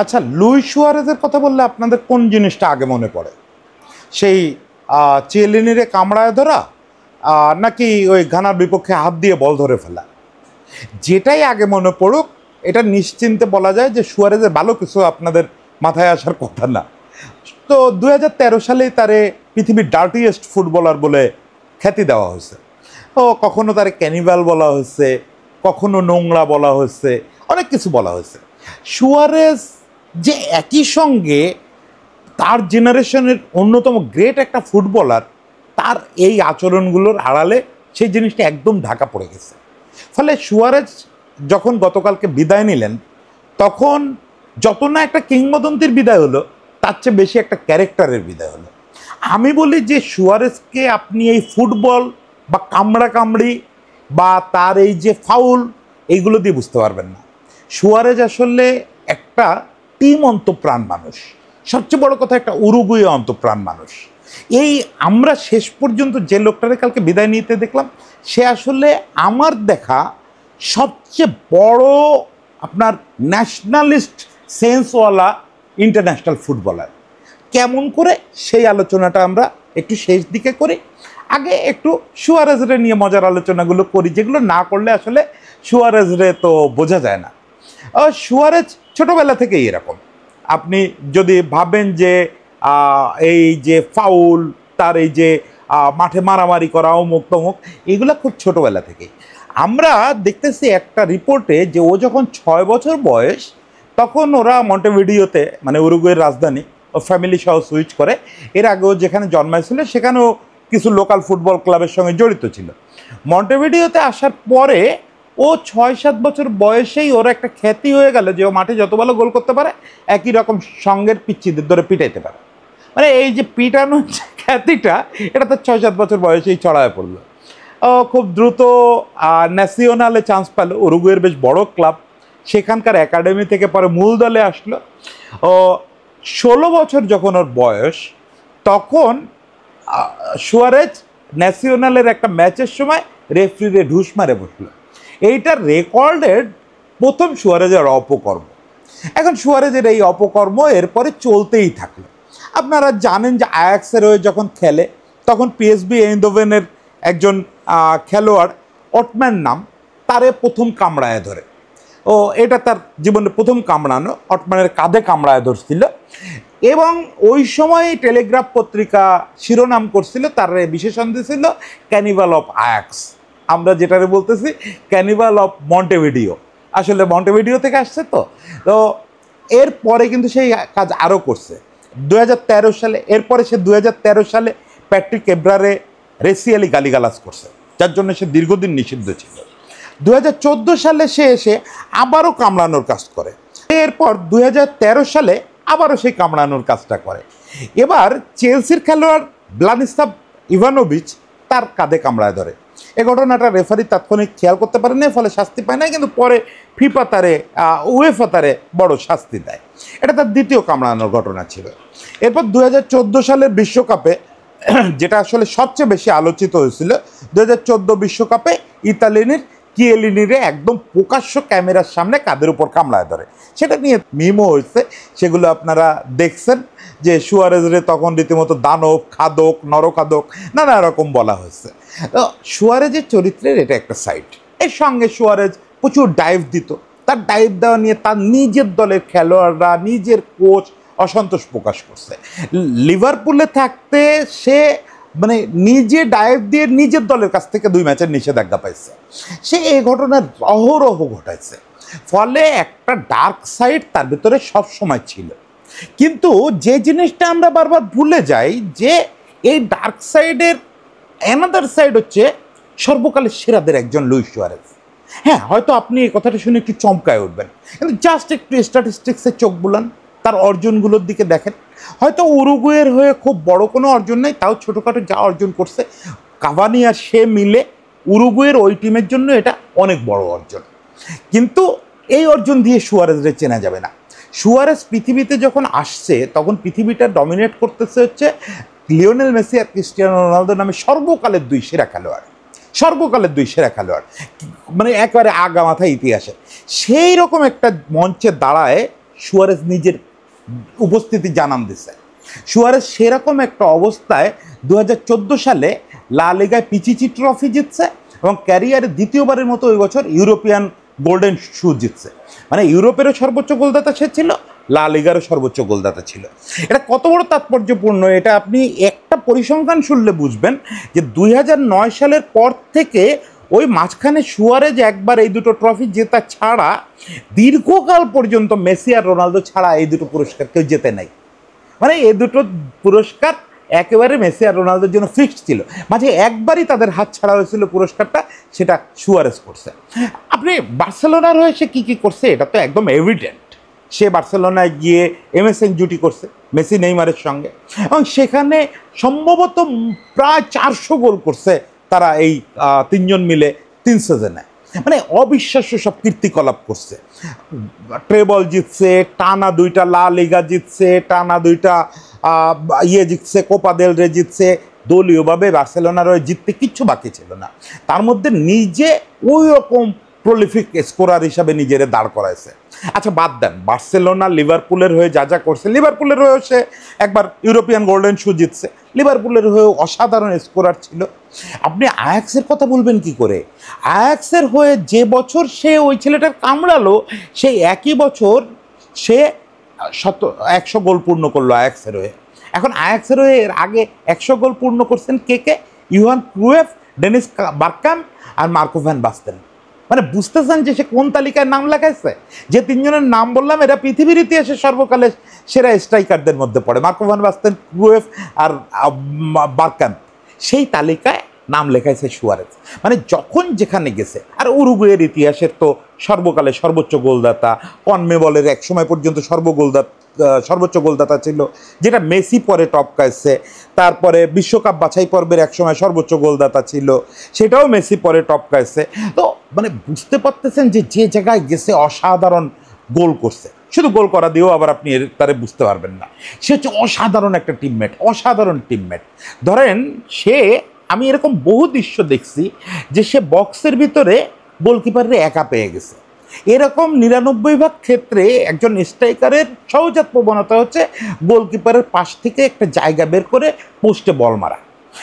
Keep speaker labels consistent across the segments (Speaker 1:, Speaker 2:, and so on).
Speaker 1: আচ্ছা, লুইস সুয়ারেজের কথা বললে আপনাদের কোন জিনিসটা আগে মনে পড়ে? সেই চিয়েলিনিরে কামড়ায় ধরা, নাকি ওই ঘানার বিপক্ষে হাত দিয়ে বল ধরে ফেলা? যেটাই আগে মনে পড়ুক, এটা নিশ্চিন্তে বলা যায় যে সুয়ারেজের ভালো কিছু আপনাদের মাথায় আসার কথা না। তো 2013 সালেই তারে পৃথিবীর ডার্টিয়েস্ট ফুটবলার বলে খ্যাতি দেওয়া হয়েছে। ও কখনো তারে ক্যানিভাল বলা হয়েছে, কখনো নোংরা বলা হয়েছে, অনেক কিছু বলা হয়েছে। সুয়ারেজ যে একই সঙ্গে তার জেনারেশনের অন্যতম গ্রেট একটা ফুটবলার, তার এই আচরণগুলোর আড়ালে সেই জিনিসটা একদম ঢাকা পড়ে গেছে। ফলে সুয়ারেজ যখন গতকালকে বিদায় নিলেন, তখন যত না একটা কিংবদন্তির বিদায় হলো, তার চেয়ে বেশি একটা ক্যারেক্টারের বিদায় হলো। আমি বলি যে সুয়ারেজকে আপনি এই ফুটবল বা কামড়াকামড়ি বা তার এই যে ফাউল, এইগুলো দিয়ে বুঝতে পারবেন না। সুয়ারেজ আসলে একটা টিম অন্তঃপ্রাণ মানুষ, সবচেয়ে বড় কথা একটা উরুগুয়ে অন্তঃপ্রাণ মানুষ। এই আমরা শেষ পর্যন্ত যে লোকটারে কালকে বিদায় নিতে দেখলাম, সে আসলে আমার দেখা সবচেয়ে বড় আপনার ন্যাশনালিস্ট সেন্সওয়ালা ইন্টারন্যাশনাল ফুটবলার। কেমন করে সেই আলোচনাটা আমরা একটু শেষ দিকে করি। আগে একটু সুয়ারেজরে নিয়ে মজার আলোচনাগুলো করি, যেগুলো না করলে আসলে সুয়ারেজরে তো বোঝা যায় না। সুয়ারেজ ছোটোবেলা থেকেই এরকম। আপনি যদি ভাবেন যে এই যে ফাউল, তার এই যে মাঠে মারামারি করা, অমুক তমুক, এগুলো খুব ছোটোবেলা থেকেই। আমরা দেখতেছি একটা রিপোর্টে যে ও যখন 6 বছর বয়স, তখন ওরা মন্টেভিডিওতে, মানে উরুগুয়ের রাজধানী, ও ফ্যামিলি সহ সুইচ করে। এর আগেও যেখানে জন্মাইছিল সেখানেও কিছু লোকাল ফুটবল ক্লাবের সঙ্গে জড়িত ছিল। মন্টেভিডিওতে আসার পরে ও 6-7 বছর বয়সেই ওর একটা খ্যাতি হয়ে গেল যে ও মাঠে যত ভালো গোল করতে পারে, একই রকম সঙ্গের পিচ্ছিদের ধরে পিটাইতে পারে। মানে এই যে পিটানোর খ্যাতিটা, এটা তো 6-7 বছর বয়সেই ছড়ায় পড়লো। ও খুব দ্রুত ন্যাশনালে চান্স পেল। উরুগুয়ের বেশ বড় ক্লাব, সেখানকার একাডেমি থেকে পরে মূল দলে আসলো। ও 16 বছর যখন ওর বয়স, তখন সুয়ারেজ ন্যাশনালের একটা ম্যাচের সময় রেফারিরে ঢুস মারে বসলো। এইটা রেকর্ডেড প্রথম সুয়ারেজের অপকর্ম। এখন সুয়ারেজের এই অপকর্ম এরপরে চলতেই থাকলো। আপনারা জানেন যে আয়াক্সের হয়ে যখন খেলে, তখন পিএসভি এইন্দোভেনের একজন খেলোয়াড়, অটম্যান নাম, তারে প্রথম কামড়ায় ধরে। ও এটা তার জীবনের প্রথম কামড়ানো, অটম্যানের কাঁধে কামড়ায় ধরছিল। এবং ওই সময় টেলিগ্রাফ পত্রিকা শিরোনাম করছিল, তার বিশেষণ দিয়েছিল ক্যানিভাল অফ আয়াক্স। আমরা যেটারে বলতেছি ক্যানিভাল অফ মন্টেভিডিও, আসলে মন্টেভিডিও থেকে আসছে। তো এরপরে কিন্তু সেই কাজ আরও করছে 2013 সালে। এরপরে সে 2013 সালে প্যাট্রিক এব্রারে রেসিয়ালি গালিগালাজ করছে, যার জন্য সে দীর্ঘদিন নিষিদ্ধ ছিল। 2014 সালে সে এসে আবারও কামড়ানোর কাজ করে। এরপর 2013 সালে আবারও সেই কামড়ানোর কাজটা করে। এবার চেলসির খেলোয়াড় ব্লানিস্লাভ ইভানোভিচ তার কাঁধে কামড়ায় ধরে। এ ঘটনাটা রেফারি তাৎক্ষণিক খেয়াল করতে পারে না, ফলে শাস্তি পায় না। কিন্তু পরে ফিফা তারে, উয়েফা তারে বড় শাস্তি দেয়। এটা তার দ্বিতীয় কামড়ানোর ঘটনা ছিল। এরপর 2014 সালের বিশ্বকাপে, যেটা আসলে সবচেয়ে বেশি আলোচিত হয়েছিল, 2014 বিশ্বকাপে ইতালির কিয়েলিনিরে একদম প্রকাশ্য ক্যামেরার সামনে কাঁধের উপর কামড়ায় ধরে। সেটা নিয়ে মিমও হয়েছে, সেগুলো আপনারা দেখছেন। যে সুয়ারেজরে তখন রীতিমতো দানব, খাদক, নরখাদক, নানা রকম বলা হয়েছে। সুয়ারেজের চরিত্রের এটা একটা সাইড। এর সঙ্গে সুয়ারেজ প্রচুর ডাইভ দিত। তার ডাইভ দেওয়া নিয়ে তার নিজের দলের খেলোয়াড়রা, নিজের কোচ অসন্তোষ প্রকাশ করছে। লিভারপুলে থাকতে সে মানে নিজে ডাইভ দিয়ে নিজের দলের কাছ থেকে 2 ম্যাচের নিষেধাজ্ঞা পাইছে। সে এই ঘটনার অহরহ ঘটাইছে। ফলে একটা ডার্ক সাইড তার ভিতরে সব সময় ছিল। কিন্তু যে জিনিসটা আমরা বারবার ভুলে যাই, যে এই ডার্ক সাইডের অ্যানাদার সাইড হচ্ছে সর্বকালের সেরাদের একজন লুইস সুয়ারেজ। হ্যাঁ, হয়তো আপনি এই কথাটা শুনে একটু চমকায় উঠবেন, কিন্তু জাস্ট একটু স্ট্যাটিস্টিক্সে চোখ বুলান, তার অর্জনগুলোর দিকে দেখেন। হয়তো উরুগুয়ের হয়ে খুব বড় কোনো অর্জন নেই, তাও ছোটোখাটো যা অর্জন করছে, কাভানি আর সে মিলে উরুগুয়ের ওই টিমের জন্য এটা অনেক বড় অর্জন। কিন্তু এই অর্জন দিয়ে সুয়ারেজরে চেনা যাবে না। সুয়ারেজ পৃথিবীতে যখন আসছে, তখন পৃথিবীটা ডমিনেট করতেছে হচ্ছে লিওনেল মেসি আর ক্রিস্টিয়ানো রোনালদো নামে সর্বকালের 2 সেরা খেলোয়াড়। সর্বকালের 2 সেরা খেলোয়াড়, মানে একেবারে আগা মাথা ইতিহাসে। সেই রকম একটা মঞ্চে দাঁড়ায় সুয়ারেজ নিজের উপস্থিতি জানান দিছে। সুয়ারেজ সেরকম একটা অবস্থায় 2014 সালে লা লিগায় পিচিচি ট্রফি জিতছে এবং ক্যারিয়ারে দ্বিতীয়বারের মতো ওই বছর ইউরোপিয়ান গোল্ডেন শু জিতছে। মানে ইউরোপেরও সর্বোচ্চ গোলদাতা সে ছিল, লা লিগারও সর্বোচ্চ গোলদাতা ছিল। এটা কত বড় তাৎপর্যপূর্ণ এটা আপনি একটা পরিসংখ্যান শুনলে বুঝবেন যে 2009 সালের পর থেকে ওই মাঝখানে সুয়ারেজ একবার এই দুটো ট্রফি জেতা ছাড়া দীর্ঘকাল পর্যন্ত মেসি আর রোনালদো ছাড়া এই দুটো পুরস্কার কেউ জেতে নাই। মানে এই দুটো পুরস্কার একেবারে মেসি আর রোনালদোর জন্য ফিক্সড ছিল, মাঝে একবারই তাদের হাত ছাড়া হয়েছিল পুরস্কারটা, সেটা সুয়ারেজ করছে। আপনি বার্সেলোনার হয়ে সে কী কী করছে এটা তো একদম এভিডেন্ট। সে বার্সেলোনায় গিয়ে MSN জুটি করছে মেসি নেইমারের সঙ্গে এবং সেখানে সম্ভবত প্রায় 400 গোল করছে তারা এই তিনজন মিলে 3 সিজনে। মানে অবিশ্বাস্য সব কীর্তিকলাপ করছে। ট্রেবল জিতছে, টানা 2টা লা লিগা জিতছে, টানা 2টা জিতছে, কোপা দেল রে জিতছে। দলীয়ভাবে বার্সেলোনার হয়ে জিততে কিচ্ছু বাকি ছিল না। তার মধ্যে নিজে ওই রকম প্রলিফিক স্কোরার হিসাবে নিজেরে দাঁড় করাইছে। আচ্ছা বাদ দেন বার্সেলোনা লিভারপুলের হয়ে যা যা করছে, লিভারপুলের হয়েও সে একবার ইউরোপিয়ান গোল্ডেন শু জিতছে, লিভারপুলের হয়েও অসাধারণ স্কোরার ছিল। আপনি আয়াক্সের কথা বলবেন কি করে? আয়াক্সের হয়ে যে বছর সে ওই ছেলেটার কামড়ালো সেই একই বছর সে 100 গোল পূর্ণ করলো আয়াক্সের হয়ে। এখন আয়াক্সের হয়ে এর আগে 100 গোল পূর্ণ করছেন কে কে? ইউহান ক্রুয়েফ, ডেনিস বার্গকাম্প আর মার্কো ভ্যান বাস্তেন। মানে বুঝতেছেন যে সে কোন তালিকায় নাম লেখাইছে? যে তিনজনের নাম বললাম এরা পৃথিবীর ইতিহাসে সর্বকালের সেরা স্ট্রাইকারদের মধ্যে পড়ে, মার্কো ভ্যান বাস্তেন, ক্রুয়েফ আর বার্গকাম্প। সেই তালিকায় নাম লেখাইছে সুয়ারেজ। মানে যখন যেখানে গেছে। আর উরুগুয়ের ইতিহাসের তো সর্বকালের সর্বোচ্চ গোলদাতা, কনমেবলের এক সময় পর্যন্ত সর্বোচ্চ গোলদাতা ছিল, যেটা মেসি পরে টপকাইছে। তারপরে বিশ্বকাপ বাছাই পর্বের এক সময় সর্বোচ্চ গোলদাতা ছিল, সেটাও মেসি পরে টপকাইছে। তো মানে বুঝতে পারতেছেন যে যে জায়গায় গেছে অসাধারণ গোল করছে। শুধু গোল করা দিয়েও আবার আপনি তারে বুঝতে পারবেন না। সে হচ্ছে অসাধারণ একটা টিমমেট, অসাধারণ টিমমেট। ধরেন সে, আমি এরকম বহু দৃশ্য দেখছি যে সে বক্সের ভিতরে গোলকিপারে একা পেয়ে গেছে। এরকম 99% ক্ষেত্রে একজন স্ট্রাইকারের সহজাত প্রবণতা হচ্ছে গোলকিপারের পাশ থেকে একটা জায়গা বের করে পোস্টে বল মারা।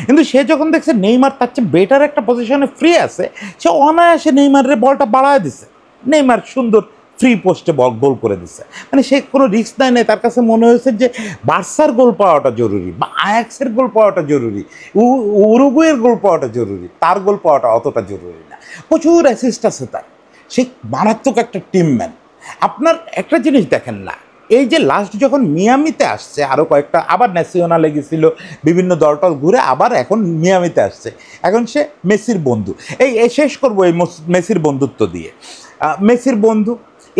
Speaker 1: কিন্তু সে যখন দেখছে নেইমার তার চেয়ে বেটার একটা পজিশনে ফ্রি আছে, সে অনায়াসে নেইমারের বলটা বাড়ায় দিছে। নেইমার সুন্দর ফ্রি পোস্টে গোল করে দিচ্ছে। মানে সে কোনো রিস্ক নেয় নাই। তার কাছে মনে হয়েছে যে বার্সার গোল পাওয়াটা জরুরি বা আয়াক্সের গোল পাওয়াটা জরুরি, উরুগুয়ের গোল পাওয়াটা জরুরি, তার গোল পাওয়াটা অতটা জরুরি না। প্রচুর অ্যাসিস্ট আছে তার, সে মারাত্মক একটা টিমম্যান। আপনার একটা জিনিস দেখেন না, এই যে লাস্ট যখন মিয়ামিতে আসছে, আরও কয়েকটা আবার ন্যাশনালে গেছিল, বিভিন্ন দলটল ঘুরে আবার এখন মিয়ামিতে আসছে, এখন সে মেসির বন্ধু। এই শেষ করবো এই মেসির বন্ধুত্ব দিয়ে। মেসির বন্ধু,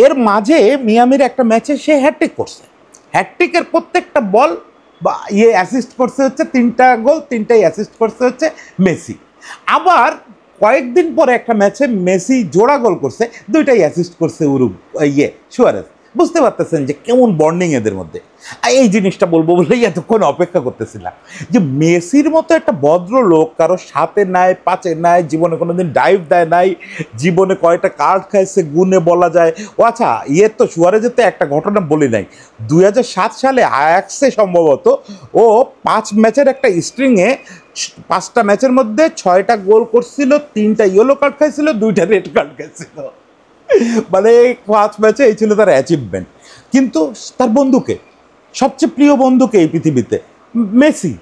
Speaker 1: এর মাঝে মিয়ামির একটা ম্যাচে সে হ্যাটট্রিক করছে। হ্যাটট্রিকের প্রত্যেকটা বল বা অ্যাসিস্ট করছে হচ্ছে 3টা গোল, 3টাই অ্যাসিস্ট করছে হচ্ছে মেসি। আবার কয়েকদিন পরে একটা ম্যাচে মেসি জোড়া গোল করছে, 2টাই অ্যাসিস্ট করছে সুয়ারেজ। বুঝতে পারতেছেন যে কেমন বন্ডিং এদের মধ্যে। এই জিনিসটা বলবো বলেই এতক্ষণ অপেক্ষা করতেছিলাম যে মেসির মতো একটা ভদ্রলোক কারো সাথে নাই, পাচে নাই, জীবনে কোনোদিন ডাইভ দেয় নাই, জীবনে কয়টা কার্ড খাইছে গুনে বলা যায়। ও আচ্ছা, তো সুয়ারেজের তো একটা ঘটনা বলি নাই। 2007 সালে আয়াক্সে সম্ভবত ও 5 ম্যাচের একটা স্ট্রিংয়ে 5টা ম্যাচের মধ্যে 6টা গোল করছিল, 3টা ইয়েলো কার্ড খাইছিল, 2টা রেড কার্ড খাইছিল। মানে 5 ম্যাচে এই ছিল তার অ্যাচিভমেন্ট। কিন্তু তার বন্ধুকে, সবচেয়ে প্রিয় বন্ধুকে এই পৃথিবীতে, মেসি,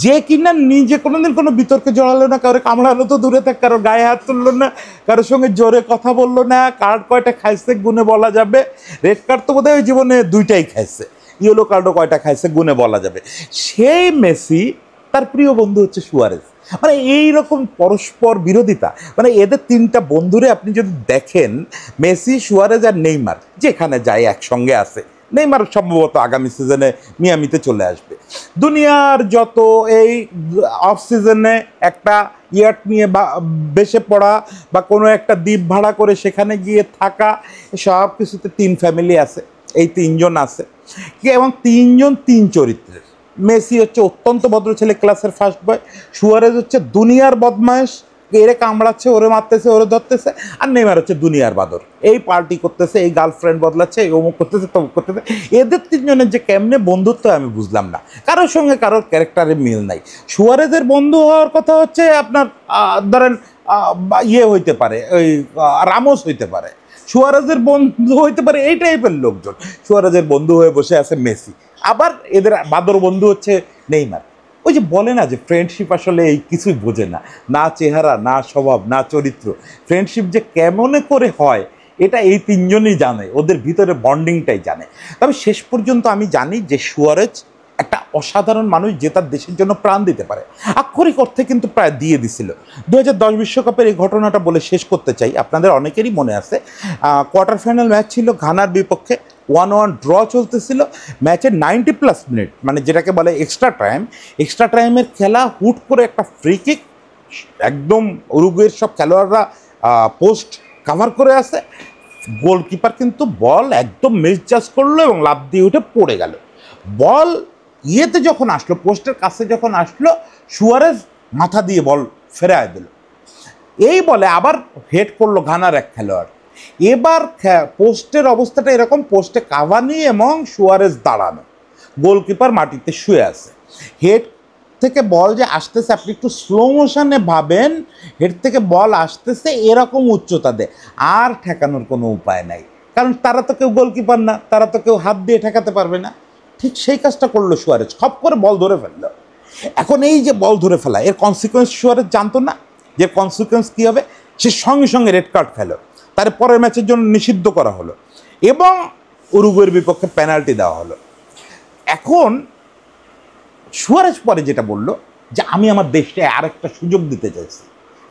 Speaker 1: যে কিনা নিজে কোনোদিন কোনো বিতর্কে জড়ালো না, কারো কামড়ালো তো দূরে থাক, কারো গায়ে হাত তুললো না, কারোর সঙ্গে জোরে কথা বললো না, কার্ড কয়টা খাইছে গুনে বলা যাবে। রেড কার্ড তো বোধহয় ওই জীবনে 2টাই খাইছে, ইয়েলো কার্ডও কয়টা খাইছে গুনে বলা যাবে। সেই মেসি, তার প্রিয় বন্ধু হচ্ছে সুয়ারেজ। মানে এইরকম পরস্পর বিরোধিতা, মানে এদের 3টা বন্ধুরে আপনি যদি দেখেন, মেসি, সুয়ারেজ আর নেইমার যেখানে যায় একসঙ্গে আছে। নেইমার সম্ভবত আগামী সিজনে মিয়ামিতে চলে আসবে। দুনিয়ার যত এই অফ সিজনে একটা ইয়ার্ট নিয়ে বেসে পড়া বা কোনো একটা দ্বীপ ভাড়া করে সেখানে গিয়ে থাকা, সব কিছুতে 3 ফ্যামিলি আছে, এই 3জন আছে এবং 3জন 3 চরিত্রের। মেসি হচ্ছে অত্যন্ত ভদ্র ছেলে, ক্লাসের ফার্স্ট বয়। সুয়ারেজ হচ্ছে দুনিয়ার বদমায়েশ এরে কামড়াচ্ছে, ওরে মারতেছে, ওরে ধরতেছে, আর নেইমার হচ্ছে দুনিয়ার বাদর, এই পার্টি করতেছে, এই গার্লফ্রেন্ড বদলাচ্ছে, এই অমুক করতেছে, তমুক করতেছে। এদের তিনজনের যে কেমনে বন্ধুত্ব আমি বুঝলাম না, কারোর সঙ্গে কারোর ক্যারেক্টারের মিল নাই। সুয়ারেজের বন্ধু হওয়ার কথা হচ্ছে আপনার ধরেন ইয়ে হইতে পারে, ওই রামোস হইতে পারে, সুয়ারেজের বন্ধু হইতে পারে এই টাইপের লোকজন। সুয়ারেজের বন্ধু হয়ে বসে আছে মেসি, আবার এদের বাদর বন্ধু হচ্ছে নেইমার। ওই যে বলে না যে ফ্রেন্ডশিপ আসলে এই কিছুই বোঝে না, না চেহারা, না স্বভাব, না চরিত্র। ফ্রেন্ডশিপ যে কেমনে করে হয় এটা এই তিনজনই জানে, ওদের ভিতরে বন্ডিংটাই জানে। তবে শেষ পর্যন্ত আমি জানি যে সুয়ারেজ একটা অসাধারণ মানুষ, যে তার দেশের জন্য প্রাণ দিতে পারে, আক্ষরিক অর্থে কিন্তু প্রায় দিয়ে দিছিল। 2010 বিশ্বকাপের এই ঘটনাটা বলে শেষ করতে চাই। আপনাদের অনেকেরই মনে আছে, কোয়ার্টার ফাইনাল ম্যাচ ছিল ঘানার বিপক্ষে, 1-1 ড্র চলতেছিল। ম্যাচের 90+ মিনিট, মানে যেটাকে বলে এক্সট্রা টাইমের খেলা, হুট করে একটা ফ্রি কিক, একদম উরুগুয়ের সব খেলোয়াড়রা পোস্ট কাভার করে আছে, গোলকিপার কিন্তু বল একদম মিসজাজ করলো এবং লাফ দিয়ে উঠে পড়ে গেল। বল ইয়েতে যখন আসলো, পোস্টের কাছে যখন আসলো, সুয়ারেজ মাথা দিয়ে বল ফেরায় দিল। এই বলে আবার হেড করলো ঘানার এক খেলোয়াড়। এবার পোস্টের অবস্থাটা এরকম, পোস্টে কাভানি এবং সুয়ারেজ দাঁড়ানো, গোলকিপার মাটিতে শুয়ে আছে। হেড থেকে বল যে আসতেছে, আপনি একটু স্লো মোশনে ভাবেন, হেড থেকে বল আসতেছে এরকম উচ্চতাতে, আর ঠেকানোর কোনো উপায় নাই, কারণ তারা তো কেউ গোলকিপার না, তারা তো কেউ হাত দিয়ে ঠেকাতে পারবে না। ঠিক সেই কাজটা করলো সুয়ারেজ, খপ করে বল ধরে ফেললো। এখন এই যে বল ধরে ফেলা, এর কনসিকোয়েন্স সুয়ারেজ জানতো না, যে কনসিকোয়েন্স কী হবে। সে সঙ্গে সঙ্গে রেড কার্ড খেলো, তার পরের ম্যাচের জন্য নিষিদ্ধ করা হলো এবং উরুগুয়ের বিপক্ষে পেনাল্টি দেওয়া হলো। এখন সুয়ারেজ পরে যেটা বললো যে আমি আমার দেশকে আরেকটা সুযোগ দিতে চাইছি,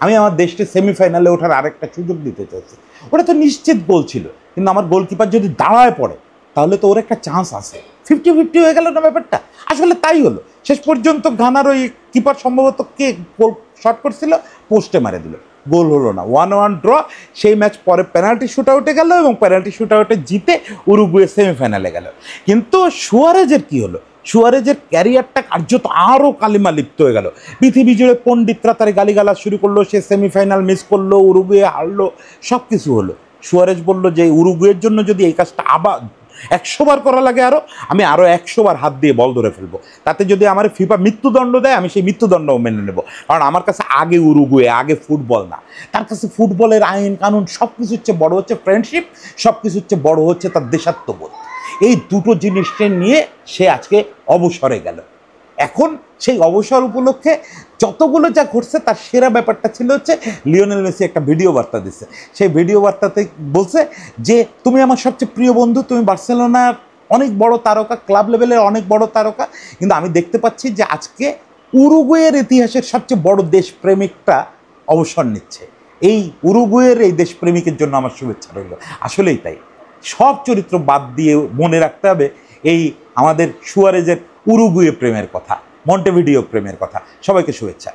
Speaker 1: আমি আমার দেশকে সেমিফাইনালে ওঠার আরেকটা সুযোগ দিতে চাইছি। ওটা তো নিশ্চিত গোল ছিল, কিন্তু আমার গোলকিপার যদি দাঁড়ায় পড়ে তাহলে তো ওর একটা চান্স আছে। 50-50 হয়ে গেল না ব্যাপারটা? আসলে তাই হলো। শেষ পর্যন্ত ঘানার ওই কিপার সম্ভবত কে গোল শট করছিল, পোস্টে মারে দিল, গোল হলো না, 1-1 ড্র। সেই ম্যাচ পরে পেনাল্টি শুট আউটে গেল এবং পেনাল্টি শুট আউটে জিতে উরুগুয়ে সেমিফাইনালে গেল। কিন্তু সুয়ারেজের কী হলো? সুয়ারেজের ক্যারিয়ারটা কার্যত আরও কালিমা লিপ্ত হয়ে গেল। পৃথিবী জুড়ে পণ্ডিতরা তার গালিগালা শুরু করলো, সে সেমিফাইনাল মিস করলো, উরুগুয়ে হারলো, সব কিছু হলো। সুয়ারেজ বলল যে উরুগুয়ের জন্য যদি এই কাজটা আবার 100 বার করা লাগে, আমি আরও 100 বার হাত দিয়ে বল ধরে ফেলবো। তাতে যদি আমার ফিফা মৃত্যুদণ্ড দেয়, আমি সেই মৃত্যুদণ্ডও মেনে নেব, কারণ আমার কাছে আগে উরুগুয়ে, আগে ফুটবল না। তার কাছে ফুটবলের আইন কানুন সব কিছু হচ্ছে বড়, হচ্ছে ফ্রেন্ডশিপ, সব কিছু হচ্ছে বড়, হচ্ছে তার দেশাত্মবোধ। এই দুটো জিনিসকে নিয়ে সে আজকে অবসরে গেল। এখন সেই অবসর উপলক্ষে যতগুলো যা ঘটছে, তার সেরা ব্যাপারটা ছিল হচ্ছে লিওনেল মেসি একটা ভিডিও বার্তা দিচ্ছে। সেই ভিডিও বার্তাতে বলছে যে তুমি আমার সবচেয়ে প্রিয় বন্ধু, তুমি বার্সেলোনার অনেক বড় তারকা, ক্লাব লেভেলের অনেক বড় তারকা, কিন্তু আমি দেখতে পাচ্ছি যে আজকে উরুগুয়ের ইতিহাসের সবচেয়ে বড় দেশপ্রেমিকটা অবসর নিচ্ছে। এই উরুগুয়ের এই দেশপ্রেমিকের জন্য আমার শুভেচ্ছা রইল। আসলেই তাই, সব চরিত্র বাদ দিয়ে মনে রাখতে হবে এই আমাদের সুয়ারেজের উরুগুয়ে প্রেমের কথা, মন্টেভিডিও প্রেমের কথা। সবাইকে শুভেচ্ছা।